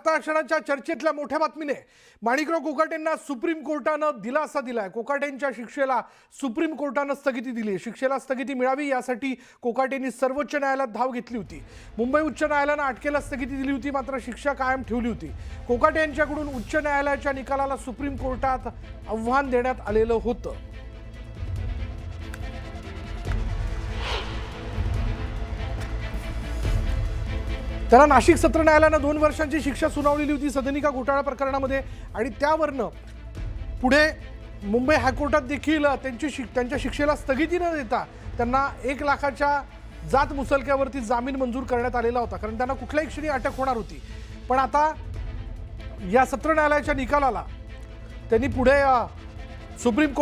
आता क्षणाच्या चर्चेतल्या मोठ्या बातमीने माणिकराव कोकाटेंना सुप्रीम कोर्टानं दिलासा दिलाय। कोकाटेंच्या शिक्षेला सुप्रीम कोर्टानं स्थगिती दिली। शिक्षेला स्थगिती मिळावी यासाठी कोकाटेंनी सर्वोच्च न्यायालयात धाव घेतली होती। मुंबई उच्च न्यायालयानं अटकेला स्थगिती दिली होती, मात्र शिक्षा कायम ठेवली होती। कोकाटे यांच्याकडून उच्च न्यायालयाच्या निकालाला सुप्रीम कोर्टात आव्हान देण्यात आलेलं होतं। त्याला नाशिक सत्र न्यायालयानं 2 वर्षांची शिक्षा सुनावलेली होती सदनिका घोटाळा प्रकरणामध्ये, आणि त्यावरनं पुढे मुंबई हायकोर्टात देखील त्यांच्या शिक्षेला स्थगिती न देता त्यांना 1 लाखाच्या जात मुसलक्यावरती जामीन मंजूर करण्यात आलेला होता, कारण त्यांना कुठल्याही क्षणी अटक होणार होती। पण आता या सत्र न्यायालयाच्या निकालाला त्यांनी पुढे सुप्रीम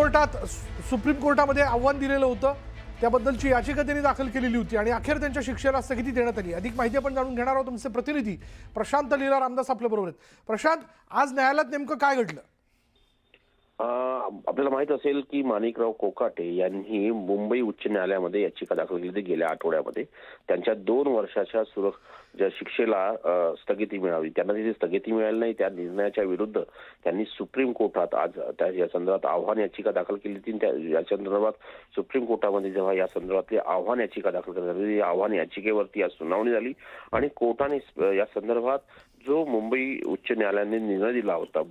कोर्टामध्ये आव्हान दिलेलं होतं। त्याबद्दलची याचिका त्यांनी दाखल केलेली होती आणि अखेर त्यांच्या शिक्षेला स्थगिती देण्यात आली। अधिक माहिती आपण जाणून घेणार आहोत। तुमचे प्रतिनिधी प्रशांत लीला रामदास आपल्या बरोबर आहेत। प्रशांत, आज न्यायालयात नेमकं काय घडलं? आपल्याला माहित असेल की माणिकराव कोकाटे यांनी मुंबई उच्च न्यायालयामध्ये याचिका दाखल केली होती गेल्या आठवड्यामध्ये। त्यांच्या 2 वर्षाच्या ज्या शिक्षेला स्थगिती मिळावी, त्यांना तिथे स्थगिती मिळाली नाही। त्या निर्णयाच्या विरुद्ध त्यांनी सुप्रीम कोर्टात आज या संदर्भात आव्हान याचिका दाखल केली होती। या संदर्भात सुप्रीम कोर्टामध्ये जेव्हा या संदर्भातली आव्हान याचिका दाखल करण्यात आली, या आव्हान याचिकेवरती आज सुनावणी झाली आणि कोर्टाने या संदर्भात जो मुंबई उच्च न्यायालयाने निर्णय दिला होता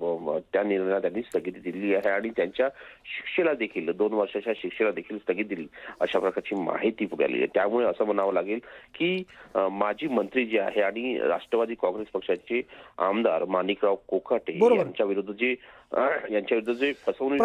त्या निर्णयाला त्यांनी स्थगिती दिली आहे आणि त्यांच्या शिक्षेला देखील 2 वर्षाच्या शिक्षेला देखील स्थगिती दिली, अशा प्रकारची माहिती पुढे आली आहे। त्यामुळे असं म्हणावं लागेल की माजी मंत्री जे आहे आणि राष्ट्रवादी काँग्रेस पक्षाचे आमदार माणिकराव कोकाटे यांच्या विरुद्ध जे फसवणूक